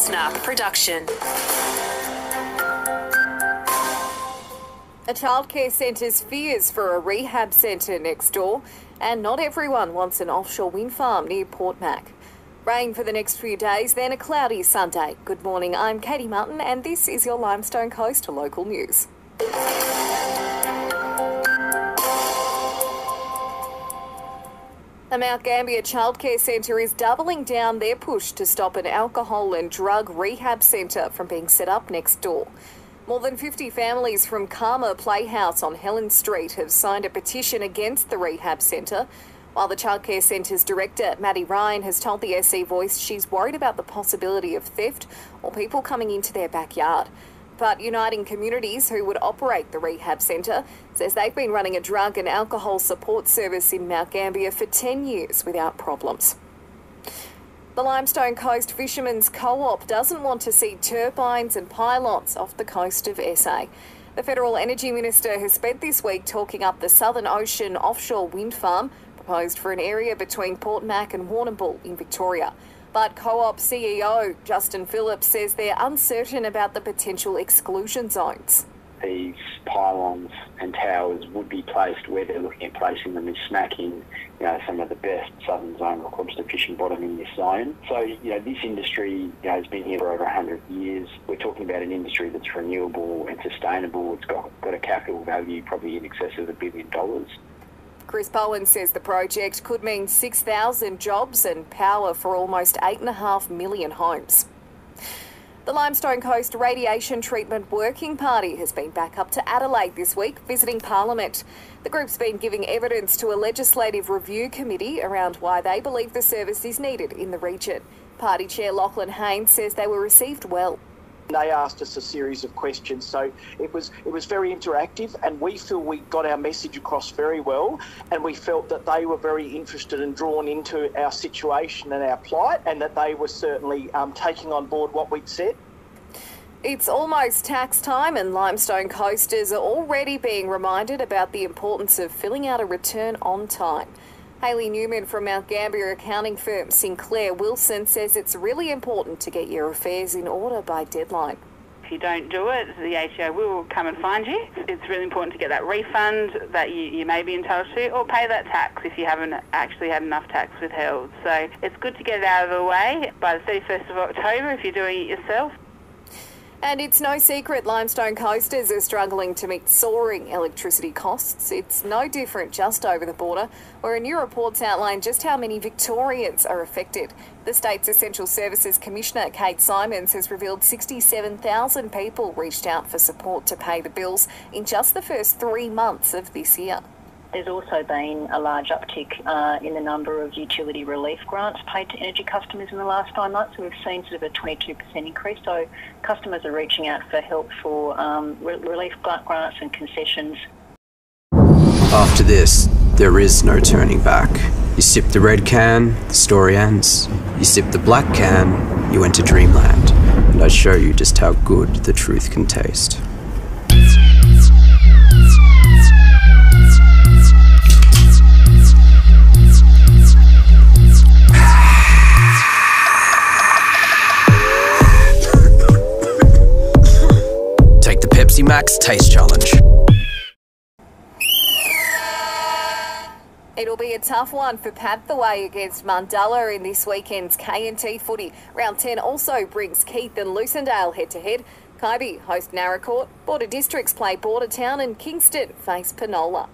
LISTNR production. A childcare centre's fears for a rehab centre next door, and not everyone wants an offshore wind farm near Port Mac. Rain for the next few days, then a cloudy Sunday. Good morning, I'm Katie Martin, and this is your Limestone Coast local news. The Mount Gambier Childcare Centre is doubling down their push to stop an alcohol and drug rehab centre from being set up next door. More than 50 families from Karma Playhouse on Helen Street have signed a petition against the rehab centre, while the childcare centre's director, Maddie Ryan, has told the SC Voice she's worried about the possibility of theft or people coming into their backyard. But Uniting Communities, who would operate the rehab centre, says they've been running a drug and alcohol support service in Mount Gambier for 10 years without problems. The Limestone Coast Fishermen's Co-op doesn't want to see turbines and pylons off the coast of SA. The Federal Energy Minister has spent this week talking up the Southern Ocean offshore wind farm proposed for an area between Port Mac and Warrnambool in Victoria. But Co-op CEO Justin Phillips says they're uncertain about the potential exclusion zones. These pylons and towers would be placed where they're looking at placing them is smacking, some of the best southern zone rock lobster fishing bottom in this zone. So, this industry has been here for over 100 years. We're talking about an industry that's renewable and sustainable. It's got a capital value probably in excess of $1 billion. Chris Bowen says the project could mean 6,000 jobs and power for almost 8.5 million homes. The Limestone Coast Radiation Treatment Working Party has been back up to Adelaide this week, visiting Parliament. The group's been giving evidence to a legislative review committee around why they believe the service is needed in the region. Party Chair Lachlan Haynes says they were received well. They asked us a series of questions, so it was very interactive, and we feel we got our message across very well, and we felt that they were very interested and drawn into our situation and our plight, and that they were certainly taking on board what we'd said. It's almost tax time, and Limestone coasters are already being reminded about the importance of filling out a return on time. Hayley Newman from Mount Gambier accounting firm Sinclair Wilson says it's really important to get your affairs in order by deadline. If you don't do it, the ATO will come and find you. It's really important to get that refund that you may be entitled to, or pay that tax if you haven't actually had enough tax withheld. So it's good to get it out of the way by the 31st of October if you're doing it yourself. And it's no secret Limestone coasters are struggling to meet soaring electricity costs. It's no different just over the border, where a new report's outlined just how many Victorians are affected. The state's Essential Services Commissioner, Kate Simons, has revealed 67,000 people reached out for support to pay the bills in just the first 3 months of this year. There's also been a large uptick in the number of utility relief grants paid to energy customers in the last 5 months. We've seen sort of a 22% increase, so customers are reaching out for help for relief grants and concessions. After this, there is no turning back. You sip the red can, the story ends. You sip the black can, you enter dreamland. And I show you just how good the truth can taste. Max Taste Challenge. It'll be a tough one for Pathway against Mundalla in this weekend's K&T footy. Round 10 also brings Keith and Lucendale head-to-head. Kaibi host Narracourt, Border Districts play Bordertown, and Kingston face Penola.